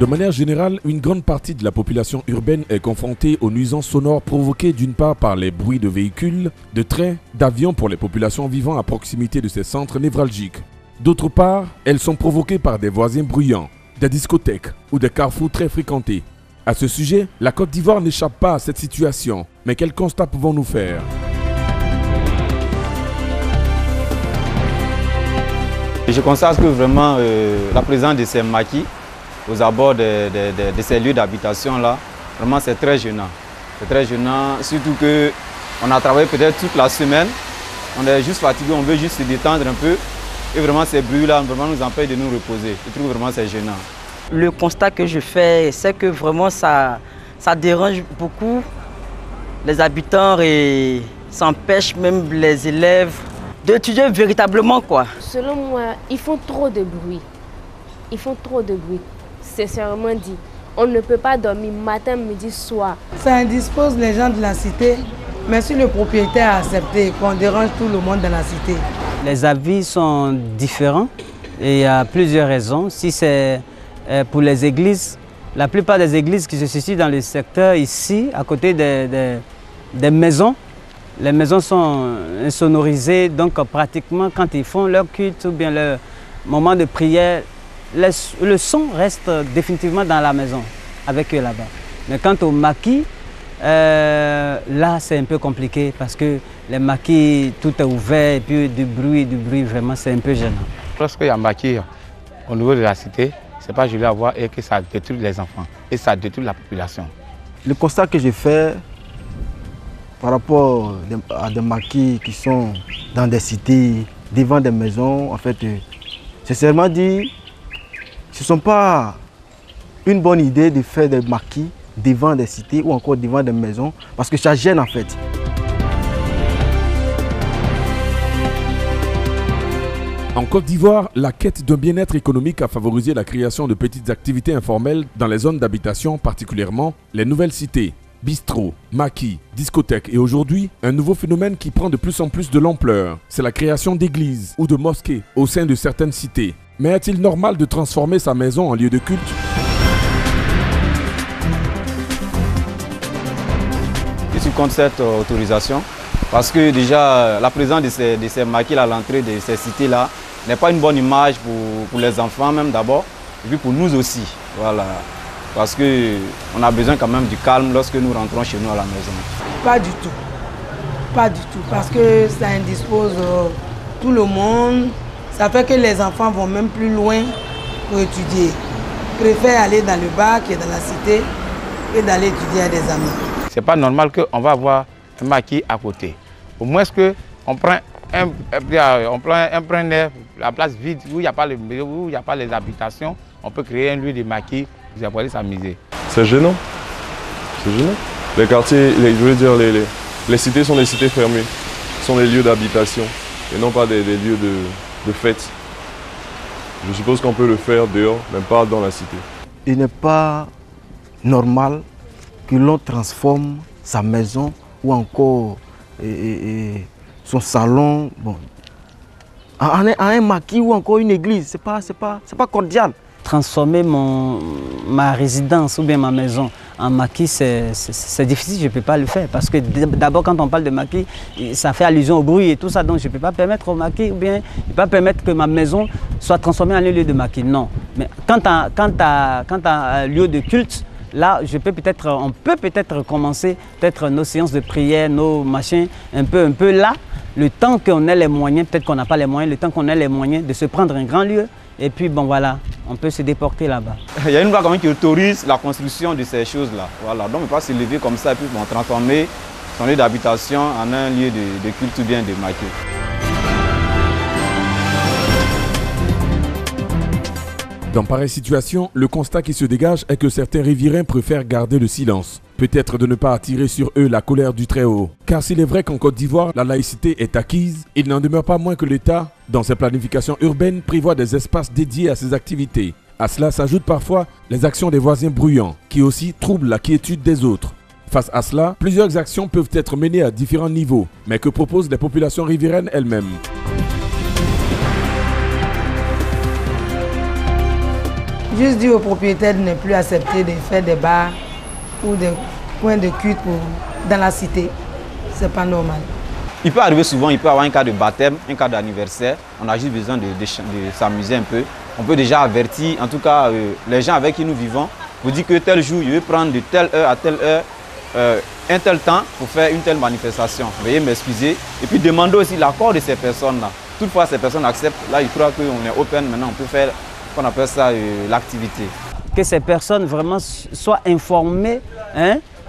De manière générale, une grande partie de la population urbaine est confrontée aux nuisances sonores provoquées d'une part par les bruits de véhicules, de trains, d'avions pour les populations vivant à proximité de ces centres névralgiques. D'autre part, elles sont provoquées par des voisins bruyants, des discothèques ou des carrefours très fréquentés. À ce sujet, la Côte d'Ivoire n'échappe pas à cette situation. Mais quel constat pouvons-nous faire? Je constate que vraiment la présence de ces maquis aux abords de ces lieux d'habitation là, vraiment c'est très gênant. C'est très gênant, surtout qu'on a travaillé peut-être toute la semaine, on est juste fatigué, on veut juste se détendre un peu. Et vraiment ces bruits là vraiment nous empêchent de nous reposer. Je trouve vraiment c'est gênant. Le constat que je fais, c'est que vraiment ça dérange beaucoup les habitants et ça empêche même les élèves d'étudier véritablement quoi. Selon moi, ils font trop de bruit. Ils font trop de bruit. Sincèrement dit, on ne peut pas dormir matin, midi, soir. Ça indispose les gens de la cité, mais si le propriétaire a accepté qu'on dérange tout le monde dans la cité. Les avis sont différents et il y a plusieurs raisons. Si c'est pour les églises, la plupart des églises qui se situent dans le secteur ici, à côté des maisons, les maisons sont insonorisées, donc pratiquement quand ils font leur culte ou bien leur moment de prière, le son reste définitivement dans la maison, avec eux là-bas. Mais quant aux maquis, là c'est un peu compliqué parce que les maquis, tout est ouvert et puis du bruit, vraiment c'est un peu gênant. Lorsqu'il y a un maquis au niveau de la cité, c'est pas joli à voir et que ça détruit les enfants et ça détruit la population. Le constat que j'ai fait par rapport à des maquis qui sont dans des cités, devant des maisons, en fait, sincèrement dit, ce ne sont pas une bonne idée de faire des maquis devant des cités ou encore devant des maisons parce que ça gêne en fait. En Côte d'Ivoire, la quête d'un bien-être économique a favorisé la création de petites activités informelles dans les zones d'habitation, particulièrement les nouvelles cités. Bistrots, maquis, discothèques et aujourd'hui, un nouveau phénomène qui prend de plus en plus de l'ampleur. C'est la création d'églises ou de mosquées au sein de certaines cités. Mais est-il normal de transformer sa maison en lieu de culte? Je suis contre cette autorisation parce que déjà la présence de ces maquis à l'entrée de ces cités-là n'est pas une bonne image pour les enfants même d'abord et puis pour nous aussi. Voilà. Parce qu'on a besoin quand même du calme lorsque nous rentrons chez nous à la maison. Pas du tout. Pas du tout. Parce que ça indispose tout le monde. Ça fait que les enfants vont même plus loin pour étudier. Ils préfèrent aller dans le bar qui est dans la cité que d'aller étudier à des amis. C'est pas normal qu'on va avoir un maquis à côté. Au moins qu'on prend un air, la place vide où il n'y a pas les habitations, on peut créer un lieu de maquis. Vous allez s'amuser. C'est gênant. C'est gênant. Les quartiers, je veux dire, les cités sont des cités fermées. Ce sont des lieux d'habitation et non pas des lieux de fête. Je suppose qu'on peut le faire dehors, mais pas dans la cité. Il n'est pas normal que l'on transforme sa maison ou encore son salon en un maquis ou encore une église. C'est pas cordial. Transformer ma résidence ou bien ma maison en maquis, c'est difficile, je ne peux pas le faire. Parce que d'abord, quand on parle de maquis, ça fait allusion au bruit et tout ça. Donc, je ne peux pas permettre au maquis ou bien je ne peux pas permettre que ma maison soit transformée en un lieu de maquis. Non. Mais quant à un lieu de culte, là, on peut peut-être commencer nos séances de prière, nos machins, un peu là. Le temps qu'on ait les moyens, peut-être qu'on n'a pas les moyens, le temps qu'on ait les moyens de se prendre un grand lieu. Et puis, bon voilà, on peut se déporter là-bas. Il y a une loi quand même qui autorise la construction de ces choses-là. Voilà. Donc, on ne peut pas se lever comme ça et puis transformer son lieu d'habitation en un lieu de culte ou bien de maquis. Dans pareille situation, le constat qui se dégage est que certains riverains préfèrent garder le silence. Peut-être de ne pas attirer sur eux la colère du Très-Haut. Car s'il est vrai qu'en Côte d'Ivoire, la laïcité est acquise, il n'en demeure pas moins que l'État, dans ses planifications urbaines, prévoit des espaces dédiés à ces activités. À cela s'ajoutent parfois les actions des voisins bruyants, qui aussi troublent la quiétude des autres. Face à cela, plusieurs actions peuvent être menées à différents niveaux, mais que proposent les populations riveraines elles-mêmes. Juste dire au propriétaire de ne plus accepter de faire des bars ou des coins de culte dans la cité. C'est pas normal. Il peut arriver souvent, il peut avoir un cas de baptême, un cas d'anniversaire. On a juste besoin de s'amuser un peu. On peut déjà avertir, en tout cas, les gens avec qui nous vivons, vous dire que tel jour, je vais prendre de telle heure à telle heure un tel temps pour faire une telle manifestation. Veuillez m'excuser. Et puis demander aussi l'accord de ces personnes-là. Toutefois, ces personnes acceptent. Là, ils croient qu'on est open. Maintenant, on peut faire, qu'on appelle ça l'activité. Que ces personnes vraiment soient informées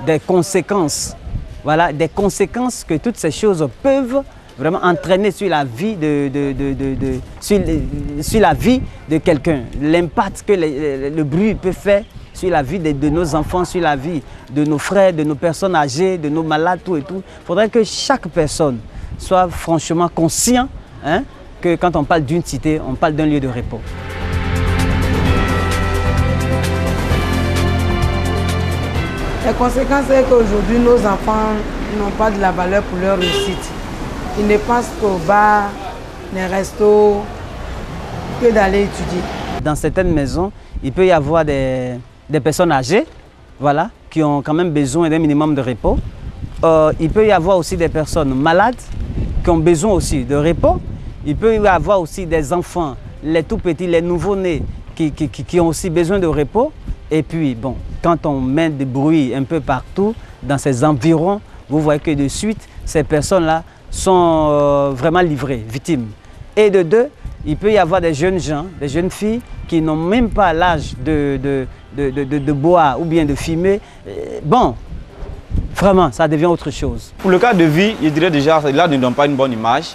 des conséquences. Voilà, des conséquences que toutes ces choses peuvent vraiment entraîner sur la vie sur la vie de quelqu'un. L'impact que le bruit peut faire sur la vie de nos enfants, sur la vie de nos frères, de nos personnes âgées, de nos malades, tout et tout. Il faudrait que chaque personne soit franchement conscient que quand on parle d'une cité, on parle d'un lieu de repos. La conséquence est qu'aujourd'hui, nos enfants n'ont pas de la valeur pour leur réussite. Ils ne pensent qu'au bar, les restos, que d'aller étudier. Dans certaines maisons, il peut y avoir des personnes âgées, voilà, qui ont quand même besoin d'un minimum de repos. Il peut y avoir aussi des personnes malades qui ont besoin aussi de repos. Il peut y avoir aussi des enfants, les tout petits, les nouveau-nés, qui ont aussi besoin de repos. Et puis, bon, quand on met des bruits un peu partout, dans ces environs, vous voyez que de suite, ces personnes-là sont vraiment livrées, victimes. Et de deux, il peut y avoir des jeunes gens, des jeunes filles qui n'ont même pas l'âge de boire ou bien de fumer. Bon, vraiment, ça devient autre chose. Pour le cas de vie, je dirais déjà, là ne donne pas une bonne image.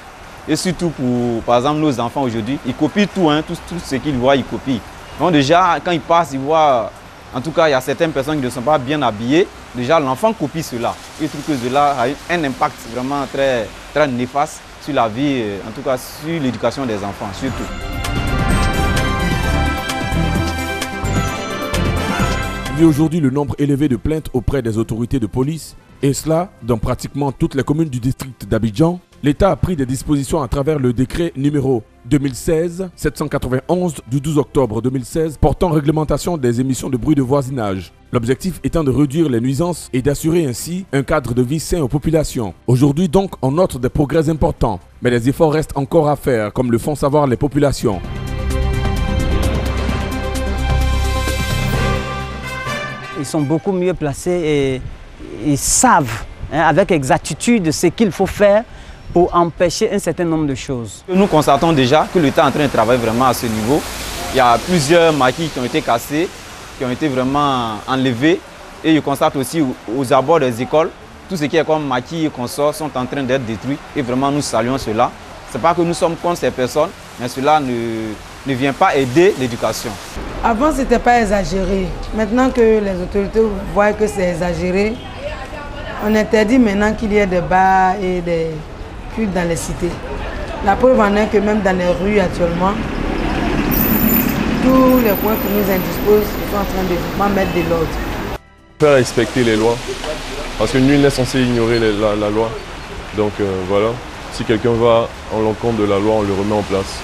Et surtout pour, par exemple, nos enfants aujourd'hui, ils copient tout, tout ce qu'ils voient, ils copient. Donc déjà, quand ils passent, ils voient, en tout cas, il y a certaines personnes qui ne sont pas bien habillées. Déjà, l'enfant copie cela. Il trouve que cela a un impact vraiment très, très néfaste sur la vie, en tout cas sur l'éducation des enfants, surtout. Il y a aujourd'hui le nombre élevé de plaintes auprès des autorités de police, et cela dans pratiquement toutes les communes du district d'Abidjan. L'État a pris des dispositions à travers le décret numéro 2016-791 du 12 octobre 2016 portant réglementation des émissions de bruit de voisinage. L'objectif étant de réduire les nuisances et d'assurer ainsi un cadre de vie sain aux populations. Aujourd'hui donc, on note des progrès importants, mais des efforts restent encore à faire, comme le font savoir les populations. Ils sont beaucoup mieux placés et ils savent avec exactitude ce qu'il faut faire pour empêcher un certain nombre de choses. Nous constatons déjà que l'État est en train de travailler vraiment à ce niveau. Il y a plusieurs maquis qui ont été cassés, qui ont été vraiment enlevés. Et je constate aussi aux abords des écoles, tout ce qui est comme maquis et consorts sont en train d'être détruits. Et vraiment nous saluons cela. Ce n'est pas que nous sommes contre ces personnes, mais cela ne vient pas aider l'éducation. Avant, ce n'était pas exagéré. Maintenant que les autorités voient que c'est exagéré, on interdit maintenant qu'il y ait des bars et des cultes dans les cités. La preuve en est que même dans les rues actuellement, tous les points qui nous indisposent sont en train de vraiment mettre de l'ordre. Faire respecter les lois, parce que nul n'est censé ignorer la loi. Donc voilà, si quelqu'un va en l'encontre de la loi, on le remet en place.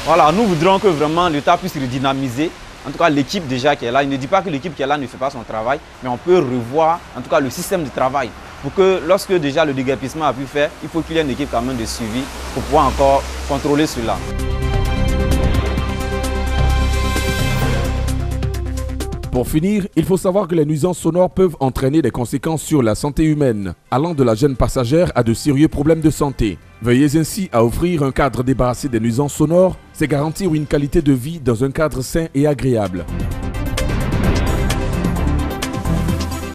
Voilà, nous voudrons que vraiment l'État puisse redynamiser, en tout cas l'équipe déjà qui est là. Il ne dit pas que l'équipe qui est là ne fait pas son travail, mais on peut revoir en tout cas le système de travail. Pour que lorsque déjà le déguerpissement a pu faire, il faut qu'il y ait une équipe quand même de suivi pour pouvoir encore contrôler cela. Pour finir, il faut savoir que les nuisances sonores peuvent entraîner des conséquences sur la santé humaine, allant de la jeune passagère à de sérieux problèmes de santé. Veuillez ainsi à offrir un cadre débarrassé des nuisances sonores, c'est garantir une qualité de vie dans un cadre sain et agréable.